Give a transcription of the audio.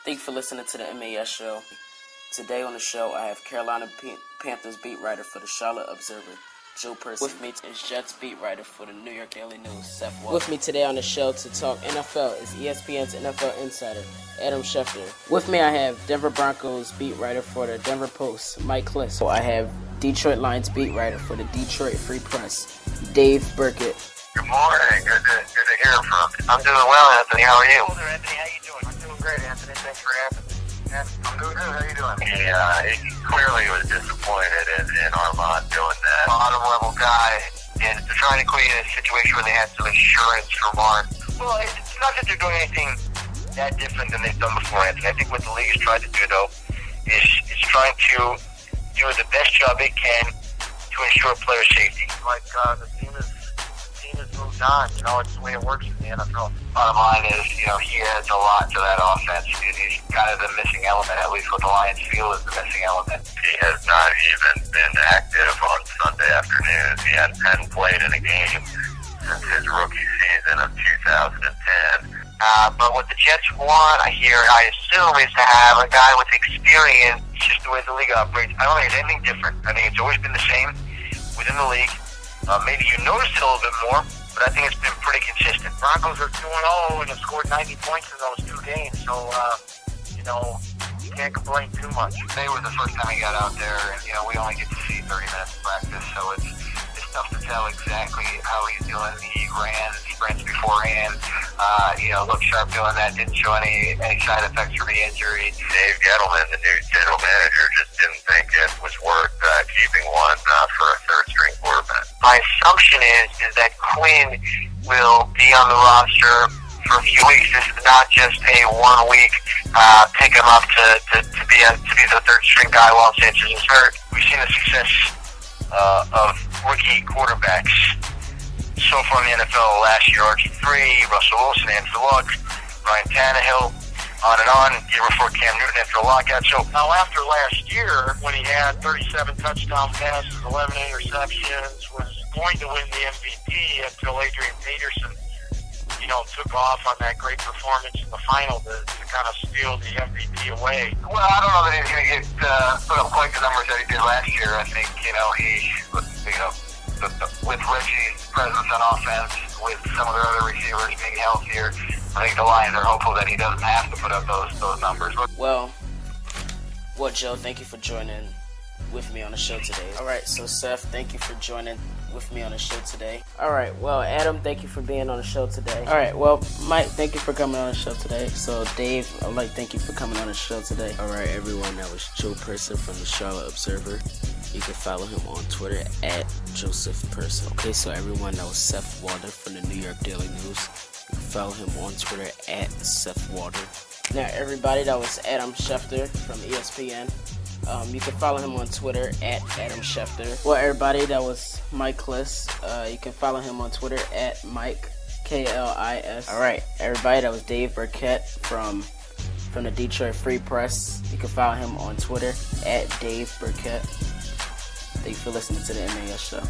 Thank you for listening to the MAS show. Today on the show, I have Carolina Panthers beat writer for the Charlotte Observer, Joe Person. With me is Jets beat writer for the New York Daily News, Seth Walder. With me today on the show to talk NFL is ESPN's NFL insider, Adam Schefter. With me I have Denver Broncos beat writer for the Denver Post, Klis. So I have Detroit Lions beat writer for the Detroit Free Press, Dave Birkett. Good morning. Good to hear from you. I'm doing well, Anthony. How are you? Walder, Anthony, how you doing? I'm doing great, Anthony. Thanks for having me. I'm doing good. How you doing? He clearly was disappointed in Armand doing that. Bottom level guy, and they're trying to create a situation where they had some insurance for Mark. Well, it's not that they're doing anything that different than they've done before, Anthony. I think what the league is trying to do, though, is trying to do the best job it can to ensure player safety. Like, the team has moved on. You know, it's the way it works in the NFL. Bottom line is, he adds a lot to that offense. He's kind of the missing element, at least what the Lions feel is the missing element. He has not even been active on Sunday afternoons. He hadn't played in a game since his rookie season of 2010. But what the Jets want, I assume, is to have a guy with experience. It's just the way the league operates. I don't think it's anything different. I think it's always been the same within the league. Maybe you noticed it a little bit more, but I think it's been pretty consistent. Broncos are 2-0 and have scored 90 points in those two games, so, you can't complain too much. Today was the first time he got out there, and, we only get to see 30 minutes of practice, so it's tough to tell exactly how he's doing. He ran sprints beforehand, looked sharp doing that, didn't show any side effects from the injury. Dave Gettleman, the new general manager, just didn't think it was worth keeping one for a third-string quarterback. My assumption is that Quinn will be on the roster for a few weeks. This is not just a 1 week pick him up to be the third-string guy while Sanchez is hurt. We've seen the success of rookie quarterbacks so far in the NFL last year. RG3, Russell Wilson, Andrew Luck, Ryan Tannehill, on and on. Year before Cam Newton after a lockout. So now after last year, when he had 37 touchdown passes, 11 interceptions, was going to win the MVP until Adrian Peterson, took off on that great performance in the final to kind of steal the MVP away. Well, I don't know that he's going to get put up quite the numbers that he did last year. I think, with Reggie's presence on offense, with some of the other receivers being healthier, I think the Lions are hopeful that he doesn't have to put up those numbers. Well, Joe, thank you for joining with me on the show today. All right, so Seth, thank you for joining with me on the show today. All right, well, Adam, thank you for being on the show today. All right, well, Mike, thank you for coming on the show today. So, Dave, thank you for coming on the show today. All right, everyone, that was Joe Person from the Charlotte Observer. You can follow him on Twitter at Joseph Person. Okay, so everyone, that was Seth Walder from the New York Daily News. You can follow him on Twitter at Seth Walder. Now, everybody, that was Adam Schefter from ESPN. You can follow him on Twitter at Adam Schefter. Well, everybody, that was Klis. You can follow him on Twitter at Mike, Klis. All right, everybody, that was Dave Birkett from the Detroit Free Press. You can follow him on Twitter at Dave Birkett. Thank you for listening to the MAS show.